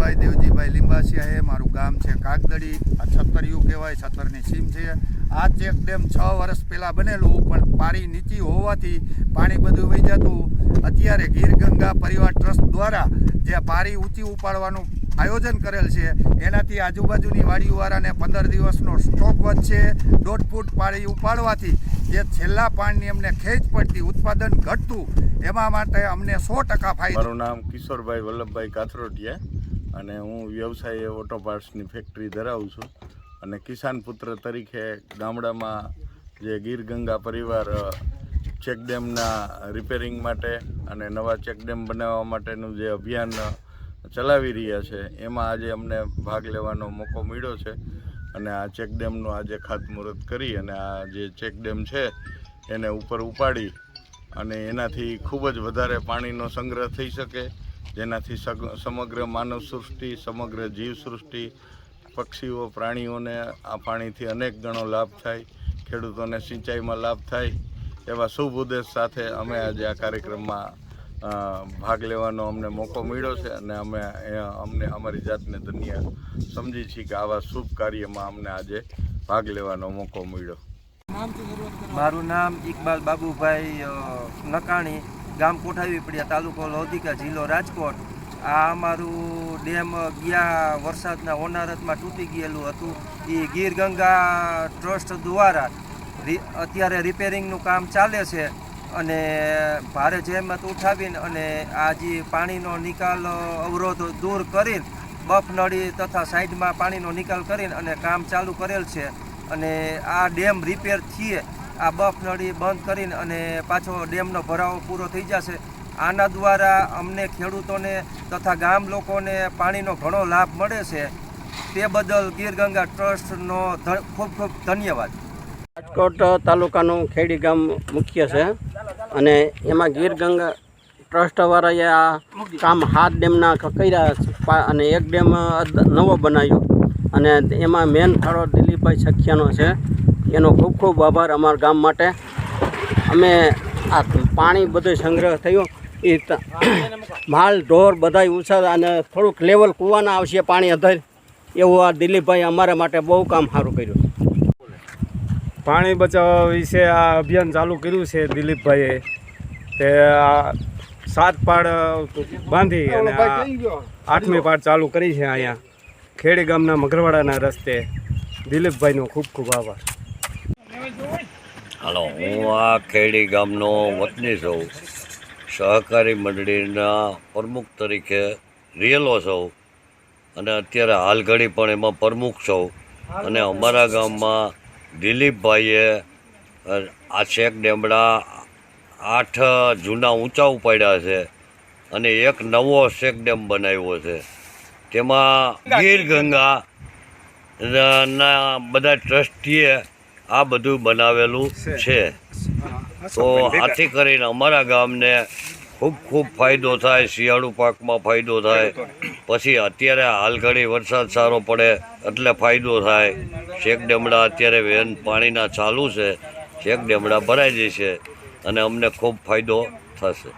કિશોરભાઈ દેવજીભાઈ લીંબાસિયા है। मारू गाम है कागदड़ी। आ छतरिયું કહેવાય, છતરની સીમ છે। आ चेक डेम 6 વર્ષ પહેલાં બનેલું, પણ પાણી નીચી હોવાથી પાણી બધું વહી જતું। અત્યારે ગીર ગંગા પરિવાર ટ્રસ્ટ દ્વારા જે પાણી ઊંચી ઉપાડવાનું આયોજન કરેલ છે, એનાથી આજુબાજુની વાડીવાળાને 15 દિવસનો સ્ટોક વધશે। 1.5 ફૂટ પાણી ઉપાડવાથી જે છેલ્લા પાણીની અમને ખેંચ પડતી, ઉત્પાદન ઘટતું, એમાં માટે અમને 100% ફાયદો। મારું નામ કિશોરભાઈ વલ્લભભાઈ કાથરોટિયા અને હું વ્યવસાય ઓટો પાર્ટ્સની ફેક્ટરી ધરાવું છું અને કિસાન પુત્ર તરીકે ગામડામાં જે ગીર ગંગા પરિવાર ચેકડેમના રિપેરિંગ માટે અને નવા ચેકડેમ બનાવવા માટેનું જે અભિયાન ચલાવી રહ્યા છે, એમાં આજે અમને ભાગ લેવાનો મોકો મળ્યો છે અને આ ચેકડેમનું આજે ખાતમુહૂર્ત કરી અને આ જે ચેકડેમ છે એને ઉપર ઉપાડી અને એનાથી ખૂબ જ વધારે પાણીનો સંગ્રહ થઈ શકે, જેનાથી સમગ્ર માનવ સૃષ્ટિ, સમગ્ર જીવ સૃષ્ટિ, પક્ષીઓ, પ્રાણીઓને આ પાણીથી અનેક ગણો લાભ થાય, ખેડૂતોને સિંચાઈમાં લાભ થાય, એવા શુભ ઉદ્દેશ સાથે અમે આજે આ કાર્યક્રમમાં ભાગ લેવાનો અમને મોકો મળ્યો છે અને અમને અમારી જાતને ધન્ય સમજી છીએ કે આવા શુભ કાર્યમાં અમને આજે ભાગ લેવાનો મોકો મળ્યો। મારું નામ ઇકબાલ બાબુભાઈ નકાણી, ગામ કોઠાવીપડિયા, તાલુકો લોધિકા, જિલ્લો રાજકોટ। આ અમારું ડેમ ગયા વરસાદના હોનારતમાં તૂટી ગયેલું હતું। એ ગીર ગંગા ટ્રસ્ટ દ્વારા અત્યારે રિપેરિંગનું કામ ચાલે છે અને ભારે જહેમત ઉઠાવીને અને આ જે પાણીનો નિકાલ અવરોધ દૂર કરીને બફ નળી તથા સાઈડમાં પાણીનો નિકાલ કરીને અને કામ ચાલુ કરેલ છે અને આ ડેમ રિપેર થઈએ, આ બફ નળી બંધ કરીને અને પાછો ડેમનો ભરાવો પૂરો થઈ જશે। આના દ્વારા અમને ખેડૂતોને તથા ગામ લોકોને પાણીનો ઘણો લાભ મળે છે। તે બદલ ગીર ગંગા ટ્રસ્ટનો ખૂબ ખૂબ ધન્યવાદ। રાજકોટ તાલુકાનું ખેડી ગામ મુખ્ય છે અને એમાં ગીર ગંગા ટ્રસ્ટવાળાએ આ કામ 7 ડેમના કર્યા અને એક ડેમ નવો બનાવ્યો અને એમાં મેન ફાળો દિલીપભાઈ સખિયાનો છે। એનો ખૂબ ખૂબ આભાર અમારા ગામ માટે। અમે આ પાણી બધું સંગ્રહ થયો એ માલ ઢોર બધા ઉછાળ અને થોડુંક લેવલ કૂવાના આવશે પાણી અધર, એવું આ દિલીપભાઈ અમારા માટે બહુ કામ સારું કર્યું। પાણી બચાવવા વિશે આ અભિયાન ચાલુ કર્યું છે દિલીપભાઈએ। તે આ 7 પાડ બાંધી અને આ 8મી પાડ ચાલુ કરી છે અહીંયા ખેડી ગામના મગરવાડાના રસ્તે। દિલીપભાઈનો ખૂબ ખૂબ આભાર। હાલો, હું આ ખેડી ગામનો વતની છું, સહકારી મંડળીના પ્રમુખ તરીકે રહેલો છું અને અત્યારે હાલ ઘડી પણ એમાં પ્રમુખ છું અને અમારા ગામમાં દિલીપભાઈએ આ ચેક ડેમડા 8 જૂના ઊંચા ઉપાડ્યા છે અને એક નવો ચેક ડેમ બનાવ્યો છે। તેમાં ગીર ગંગાના બધા ટ્રસ્ટીએ આ બધું બનાવેલું છે। તો આથી કરીને અમારા ગામને ખૂબ ખૂબ ફાયદો થાય, શિયાળુ પાકમાં ફાયદો થાય, પછી અત્યારે હાલ ઘડી વરસાદ સારો પડે એટલે ફાયદો થાય। ચેક ડેમડા અત્યારે વેન પાણીના ચાલુ છે, ચેક ડેમડા ભરાઈ જશે અને અમને ખૂબ ફાયદો થશે।